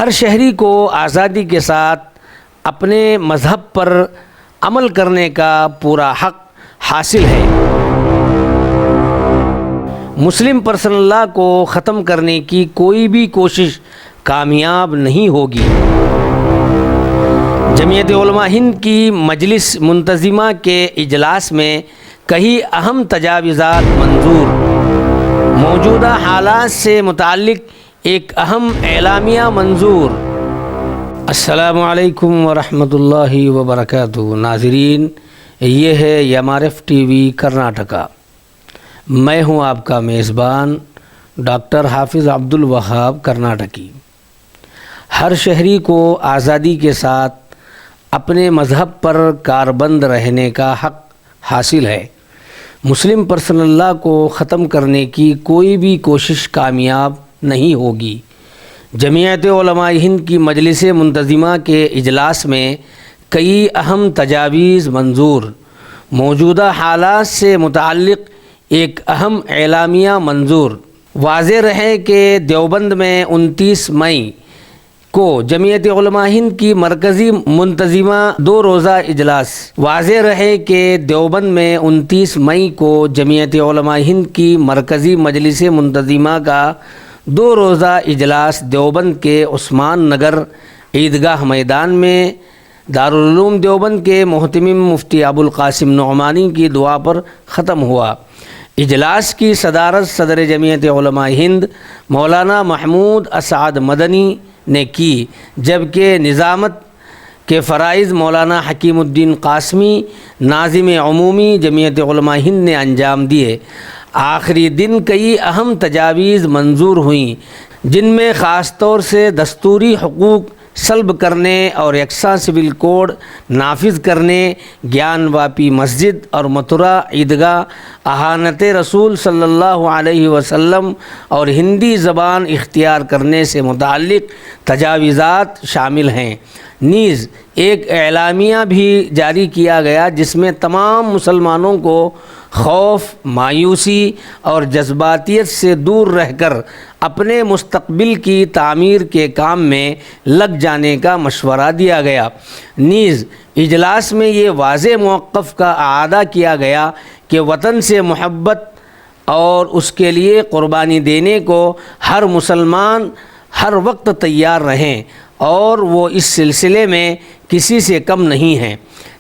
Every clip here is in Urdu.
ہر شہری کو آزادی کے ساتھ اپنے مذہب پر عمل کرنے کا پورا حق حاصل ہے۔ مسلم پرسنل لا کو ختم کرنے کی کوئی بھی کوشش کامیاب نہیں ہوگی۔ جمعیت علماء ہند کی مجلس منتظمہ کے اجلاس میں کئی اہم تجاویزات منظور۔ موجودہ حالات سے متعلق ایک اہم اعلامیہ منظور۔ السلام علیکم ورحمۃ اللہ وبرکاتہ۔ ناظرین، یہ ہے MRF ٹی وی کرناٹکا۔ میں ہوں آپ کا میزبان ڈاکٹر حافظ عبد الوہاب کرناٹکی۔ ہر شہری کو آزادی کے ساتھ اپنے مذہب پر کاربند رہنے کا حق حاصل ہے۔ مسلم پرسنل لا کو ختم کرنے کی کوئی بھی کوشش کامیاب نہیں ہوگی۔ جمعیت علماء ہند کی مجلس منتظمہ کے اجلاس میں کئی اہم تجاویز منظور۔ موجودہ حالات سے متعلق ایک اہم اعلامیہ منظور۔ واضح رہے کہ دیوبند میں 29 مئی کو جمعیت علماء ہند کی مرکزی منتظمہ 2 روزہ اجلاس۔ واضح رہے کہ دیوبند میں 29 مئی کو جمعیت علماء ہند کی مرکزی مجلس منتظمہ کا 2 روزہ اجلاس دیوبند کے عثمان نگر عیدگاہ میدان میں دارالعلوم دیوبند کے محتمم مفتی ابو القاسم نعمانی کی دعا پر ختم ہوا۔ اجلاس کی صدارت صدر جمعیت علماء ہند مولانا محمود اسعد مدنی نے کی، جبکہ نظامت کے فرائض مولانا حکیم الدین قاسمی ناظم عمومی جمعیت علماء ہند نے انجام دیے۔ آخری دن کئی اہم تجاویز منظور ہوئیں، جن میں خاص طور سے دستوری حقوق سلب کرنے اور یکساں سول کوڈ نافذ کرنے، گیان واپی مسجد اور متھرا عیدگاہ، احانت رسول صلی اللہ علیہ وسلم اور ہندی زبان اختیار کرنے سے متعلق تجاویزات شامل ہیں۔ نیز ایک اعلامیہ بھی جاری کیا گیا جس میں تمام مسلمانوں کو خوف، مایوسی اور جذباتیت سے دور رہ کر اپنے مستقبل کی تعمیر کے کام میں لگ جانے کا مشورہ دیا گیا۔ نیز اجلاس میں یہ واضح موقف کا اعادہ کیا گیا کہ وطن سے محبت اور اس کے لیے قربانی دینے کو ہر مسلمان ہر وقت تیار رہیں اور وہ اس سلسلے میں کسی سے کم نہیں ہیں۔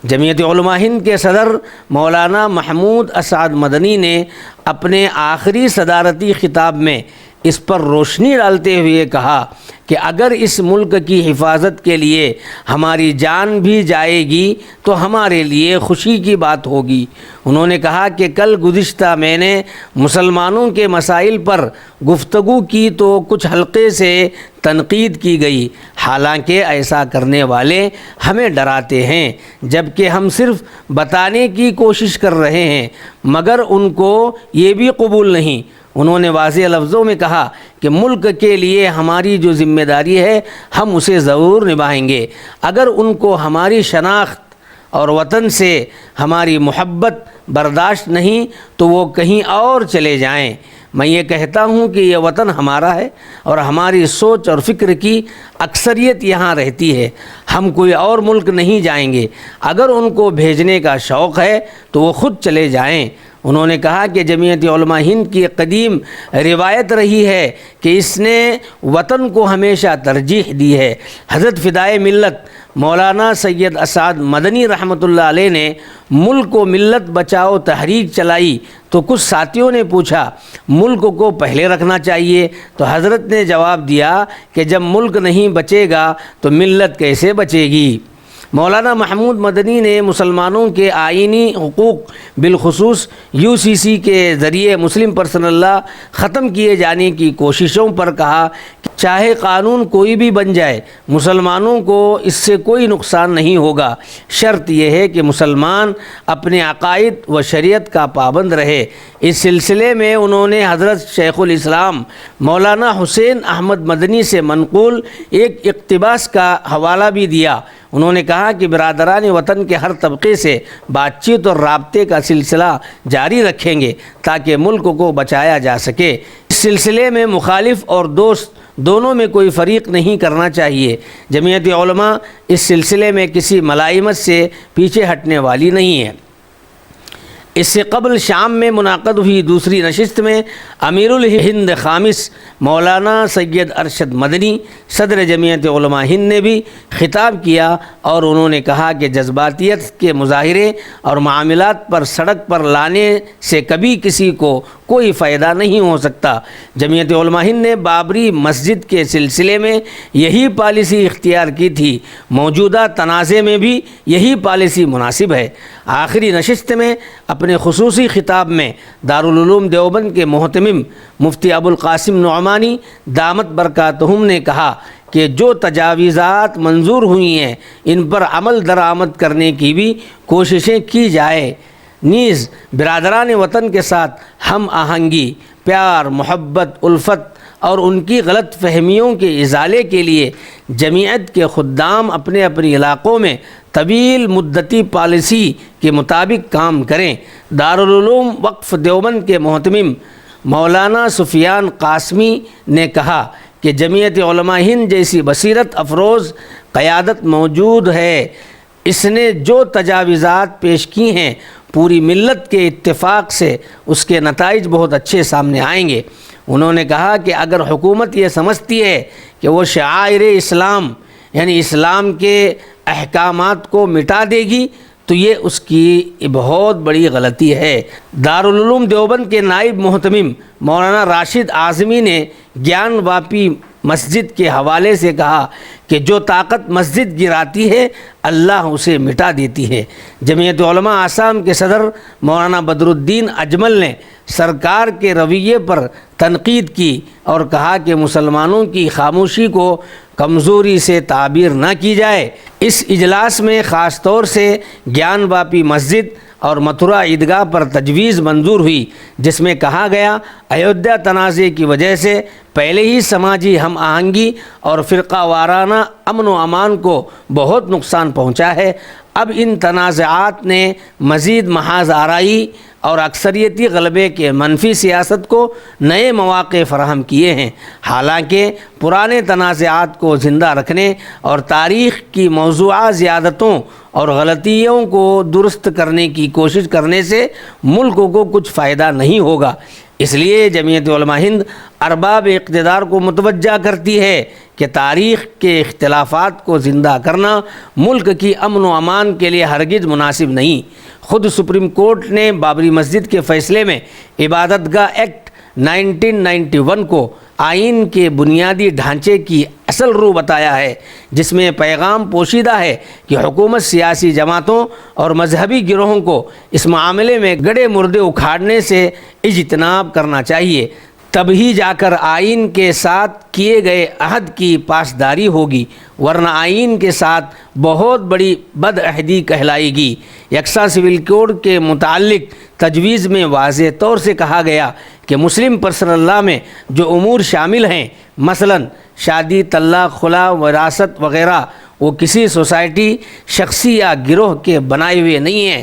جمعیت علماء ہند کے صدر مولانا محمود اسعد مدنی نے اپنے آخری صدارتی خطاب میں اس پر روشنی ڈالتے ہوئے کہا کہ اگر اس ملک کی حفاظت کے لیے ہماری جان بھی جائے گی تو ہمارے لیے خوشی کی بات ہوگی۔ انہوں نے کہا کہ کل گزشتہ میں نے مسلمانوں کے مسائل پر گفتگو کی تو کچھ حلقے سے تنقید کی گئی، حالانکہ ایسا کرنے والے ہمیں ڈراتے ہیں، جبکہ ہم صرف بتانے کی کوشش کر رہے ہیں، مگر ان کو یہ بھی قبول نہیں۔ انہوں نے واضح لفظوں میں کہا کہ ملک کے لیے ہماری جو ذمہ داری ہے ہم اسے ضرور نبھائیں گے۔ اگر ان کو ہماری شناخت اور وطن سے ہماری محبت برداشت نہیں تو وہ کہیں اور چلے جائیں۔ میں یہ کہتا ہوں کہ یہ وطن ہمارا ہے اور ہماری سوچ اور فکر کی اکثریت یہاں رہتی ہے، ہم کوئی اور ملک نہیں جائیں گے۔ اگر ان کو بھیجنے کا شوق ہے تو وہ خود چلے جائیں۔ انہوں نے کہا کہ جمعیت علماء ہند کی قدیم روایت رہی ہے کہ اس نے وطن کو ہمیشہ ترجیح دی ہے۔ حضرت فدائے ملت مولانا سید اسعد مدنی رحمۃ اللہ علیہ نے ملک و ملت بچاؤ تحریک چلائی تو کچھ ساتھیوں نے پوچھا ملک کو پہلے رکھنا چاہیے، تو حضرت نے جواب دیا کہ جب ملک نہیں بچے گا تو ملت کیسے بچے گی۔ مولانا محمود مدنی نے مسلمانوں کے آئینی حقوق بالخصوص UCC کے ذریعے مسلم پرسنل لا ختم کیے جانے کی کوششوں پر کہا کہ چاہے قانون کوئی بھی بن جائے مسلمانوں کو اس سے کوئی نقصان نہیں ہوگا، شرط یہ ہے کہ مسلمان اپنے عقائد و شریعت کا پابند رہے۔ اس سلسلے میں انہوں نے حضرت شیخ الاسلام مولانا حسین احمد مدنی سے منقول ایک اقتباس کا حوالہ بھی دیا۔ انہوں نے کہا کہ برادران وطن کے ہر طبقے سے بات چیت اور رابطے کا سلسلہ جاری رکھیں گے تاکہ ملک کو بچایا جا سکے۔ اس سلسلے میں مخالف اور دوست دونوں میں کوئی فریق نہیں کرنا چاہیے۔ جمعیت علماء اس سلسلے میں کسی ملائمت سے پیچھے ہٹنے والی نہیں ہے۔ اس سے قبل شام میں منعقد ہوئی دوسری نشست میں امیر الہند خامس مولانا سید ارشد مدنی صدر جمعیت علماء ہند نے بھی خطاب کیا اور انہوں نے کہا کہ جذباتیت کے مظاہرے اور معاملات پر سڑک پر لانے سے کبھی کسی کو کوئی فائدہ نہیں ہو سکتا۔ جمعیت علماء ہند نے بابری مسجد کے سلسلے میں یہی پالیسی اختیار کی تھی، موجودہ تنازع میں بھی یہی پالیسی مناسب ہے۔ آخری نشست میں اپنے خصوصی خطاب میں دارالعلوم دیوبند کے محتمم مفتی ابو القاسم نعمانی دامت برکاتہم نے کہا کہ جو تجاویزات منظور ہوئی ہیں ان پر عمل درآمد کرنے کی بھی کوششیں کی جائے، نیز برادران وطن کے ساتھ ہم آہنگی، پیار، محبت، الفت اور ان کی غلط فہمیوں کے ازالے کے لیے جمعیت کے خدام اپنے اپنے علاقوں میں طویل مدتی پالیسی کے مطابق کام کریں۔ دارالعلوم وقف دیوبند کے محتمم مولانا سفیان قاسمی نے کہا کہ جمعیت علماء ہند جیسی بصیرت افروز قیادت موجود ہے، اس نے جو تجاویزات پیش کی ہیں پوری ملت کے اتفاق سے اس کے نتائج بہت اچھے سامنے آئیں گے۔ انہوں نے کہا کہ اگر حکومت یہ سمجھتی ہے کہ وہ شعائر اسلام یعنی اسلام کے احکامات کو مٹا دے گی تو یہ اس کی بہت بڑی غلطی ہے۔ دارالعلوم دیوبند کے نائب محتمم مولانا راشد اعظمی نے گیان واپی مسجد کے حوالے سے کہا کہ جو طاقت مسجد گراتی ہے اللہ اسے مٹا دیتی ہے۔ جمعیت علماء آسام کے صدر مولانا بدر الدین اجمل نے سرکار کے رویے پر تنقید کی اور کہا کہ مسلمانوں کی خاموشی کو کمزوری سے تعبیر نہ کی جائے۔ اس اجلاس میں خاص طور سے گیان واپی مسجد اور متھرا عیدگاہ پر تجویز منظور ہوئی، جس میں کہا گیا ایودھیا تنازع کی وجہ سے پہلے ہی سماجی ہم آہنگی اور فرقہ وارانہ امن و امان کو بہت نقصان پہنچا ہے۔ اب ان تنازعات نے مزید محاذ آرائی اور اکثریتی غلبے کے منفی سیاست کو نئے مواقع فراہم کیے ہیں۔ حالانکہ پرانے تنازعات کو زندہ رکھنے اور تاریخ کی موضوعہ زیادتوں اور غلطیوں کو درست کرنے کی کوشش کرنے سے ملک کو کچھ فائدہ نہیں ہوگا۔ اس لیے جمعیت علماء ہند ارباب اقتدار کو متوجہ کرتی ہے کہ تاریخ کے اختلافات کو زندہ کرنا ملک کی امن و امان کے لیے ہرگز مناسب نہیں۔ خود سپریم کورٹ نے بابری مسجد کے فیصلے میں عبادت گاہ ایکٹ 1991 کو آئین کے بنیادی ڈھانچے کی اصل روح بتایا ہے، جس میں پیغام پوشیدہ ہے کہ حکومت سیاسی جماعتوں اور مذہبی گروہوں کو اس معاملے میں گڑے مردے اکھاڑنے سے اجتناب کرنا چاہیے، تب ہی جا کر آئین کے ساتھ کیے گئے عہد کی پاسداری ہوگی، ورنہ آئین کے ساتھ بہت بڑی بدعہدی کہلائے گی۔ یکساں سول کوڈ کے متعلق تجویز میں واضح طور سے کہا گیا کہ مسلم پرسنل لاء میں جو امور شامل ہیں، مثلا شادی، طلاق، خلا، وراثت وغیرہ، وہ کسی سوسائٹی، شخصی یا گروہ کے بنائے ہوئے نہیں ہیں،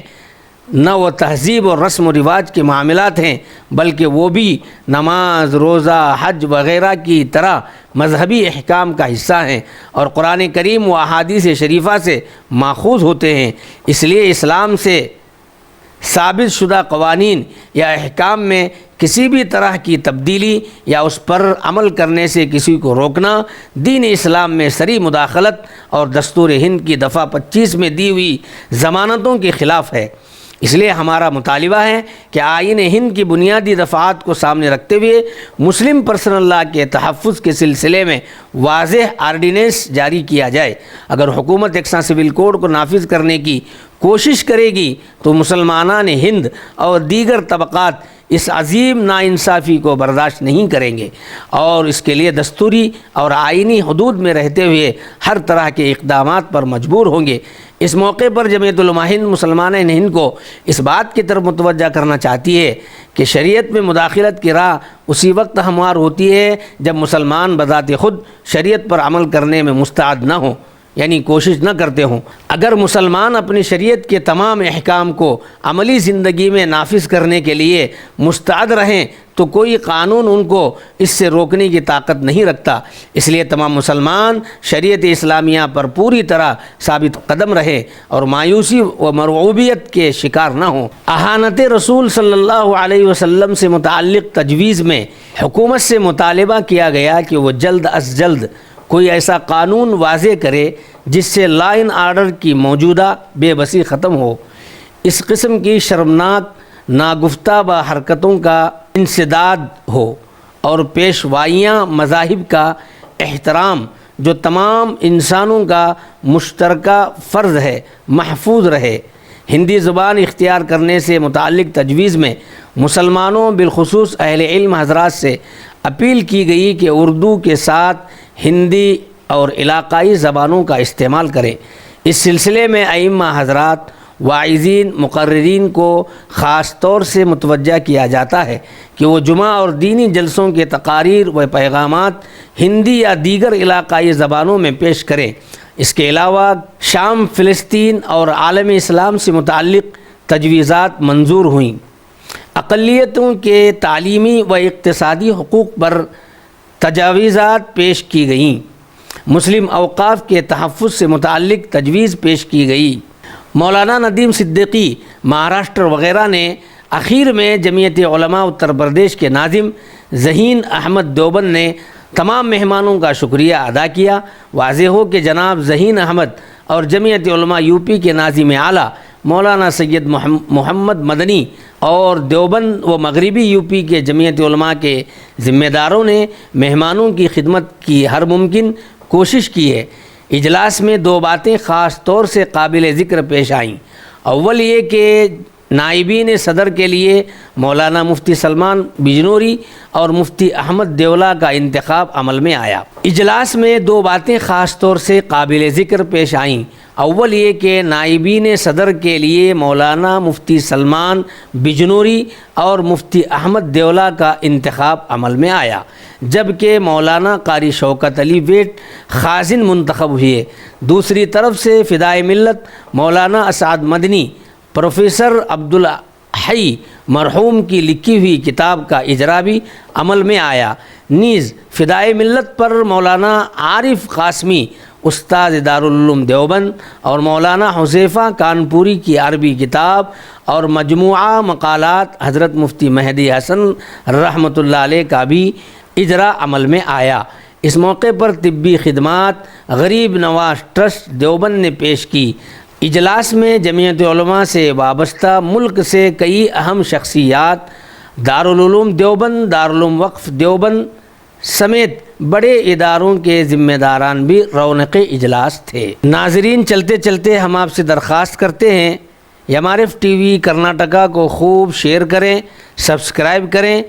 نہ وہ تہذیب اور رسم و رواج کے معاملات ہیں، بلکہ وہ بھی نماز، روزہ، حج وغیرہ کی طرح مذہبی احکام کا حصہ ہیں اور قرآن کریم و احادیث شریفہ سے ماخوذ ہوتے ہیں۔ اس لیے اسلام سے ثابت شدہ قوانین یا احکام میں کسی بھی طرح کی تبدیلی یا اس پر عمل کرنے سے کسی کو روکنا دین اسلام میں صریح مداخلت اور دستور ہند کی دفعہ 25 میں دی ہوئی ضمانتوں کے خلاف ہے۔ اس لیے ہمارا مطالبہ ہے کہ آئین ہند کی بنیادی دفعات کو سامنے رکھتے ہوئے مسلم پرسنل لاء کے تحفظ کے سلسلے میں واضح آرڈیننس جاری کیا جائے۔ اگر حکومت یکساں سول کوڈ کو نافذ کرنے کی کوشش کرے گی تو مسلمانان ہند اور دیگر طبقات اس عظیم ناانصافی کو برداشت نہیں کریں گے اور اس کے لیے دستوری اور آئینی حدود میں رہتے ہوئے ہر طرح کے اقدامات پر مجبور ہوں گے۔ اس موقع پر جمعیت علماء ہند مسلمانان ہند کو اس بات کی طرف متوجہ کرنا چاہتی ہے کہ شریعت میں مداخلت کی راہ اسی وقت ہموار ہوتی ہے جب مسلمان بذات خود شریعت پر عمل کرنے میں مستعد نہ ہوں، یعنی کوشش نہ کرتے ہوں۔ اگر مسلمان اپنی شریعت کے تمام احکام کو عملی زندگی میں نافذ کرنے کے لیے مستعد رہیں تو کوئی قانون ان کو اس سے روکنے کی طاقت نہیں رکھتا۔ اس لیے تمام مسلمان شریعت اسلامیہ پر پوری طرح ثابت قدم رہے اور مایوسی و مرعوبیت کے شکار نہ ہوں۔ اہانت رسول صلی اللہ علیہ وسلم سے متعلق تجویز میں حکومت سے مطالبہ کیا گیا کہ وہ جلد از جلد کوئی ایسا قانون واضح کرے جس سے لا اینڈ آرڈر کی موجودہ بے بسی ختم ہو۔ اس قسم کی شرمناک ناگفتہ با حرکتوں کا انسداد ہو اور پیشوائیاں مذاہب کا احترام جو تمام انسانوں کا مشترکہ فرض ہے محفوظ رہے۔ ہندی زبان اختیار کرنے سے متعلق تجویز میں مسلمانوں بالخصوص اہل علم حضرات سے اپیل کی گئی کہ اردو کے ساتھ ہندی اور علاقائی زبانوں کا استعمال کریں۔ اس سلسلے میں ائمہ حضرات، واعظین، مقررین کو خاص طور سے متوجہ کیا جاتا ہے کہ وہ جمعہ اور دینی جلسوں کے تقاریر و پیغامات ہندی یا دیگر علاقائی زبانوں میں پیش کریں۔ اس کے علاوہ شام، فلسطین اور عالم اسلام سے متعلق تجویزات منظور ہوئیں۔ اقلیتوں کے تعلیمی و اقتصادی حقوق پر تجاویزات پیش کی گئیں۔ مسلم اوقاف کے تحفظ سے متعلق تجویز پیش کی گئی۔ مولانا ندیم صدیقی مہاراشٹر وغیرہ نے اخیر میں جمعیت علماء اتر پردیش کے ناظم ذہین احمد دیوبند نے تمام مہمانوں کا شکریہ ادا کیا۔ واضح ہو کہ جناب ذہین احمد اور جمعیت علماء یو پی کے ناظم اعلیٰ مولانا سید محمد مدنی اور دیوبند و مغربی یو پی کے جمعیت علماء کے ذمہ داروں نے مہمانوں کی خدمت کی ہر ممکن کوشش کی ہے۔ اجلاس میں دو باتیں خاص طور سے قابل ذکر پیش آئیں۔ اول یہ کہ نائبین صدر کے لیے مولانا مفتی سلمان بجنوری اور مفتی احمد دیولہ کا انتخاب عمل میں آیا۔ اجلاس میں دو باتیں خاص طور سے قابل ذکر پیش آئیں۔ اول یہ کہ نائبین صدر کے لیے مولانا مفتی سلمان بجنوری اور مفتی احمد دیولہ کا انتخاب عمل میں آیا، جبکہ مولانا قاری شوکت علی ویٹ خازن منتخب ہوئے۔ دوسری طرف سے فدائے ملت مولانا اسعد مدنی، پروفیسر عبدالحی مرحوم کی لکھی ہوئی کتاب کا اجرا بھی عمل میں آیا۔ نیز فدائے ملت پر مولانا عارف قاسمی استاد دارالعلوم دیوبند اور مولانا حذیفہ کانپوری کی عربی کتاب اور مجموعہ مقالات حضرت مفتی مہدی حسن رحمۃ اللہ علیہ کا بھی اجرا عمل میں آیا۔ اس موقع پر طبی خدمات غریب نواز ٹرسٹ دیوبند نے پیش کی۔ اجلاس میں جمعیت علماء سے وابستہ ملک سے کئی اہم شخصیات، دارالعلوم دیوبند، دارالعلوم وقف دیوبند سمیت بڑے اداروں کے ذمہ داران بھی رونق اجلاس تھے۔ ناظرین، چلتے چلتے ہم آپ سے درخواست کرتے ہیں MRF TV کرناٹکا کو خوب شیئر کریں، سبسکرائب کریں۔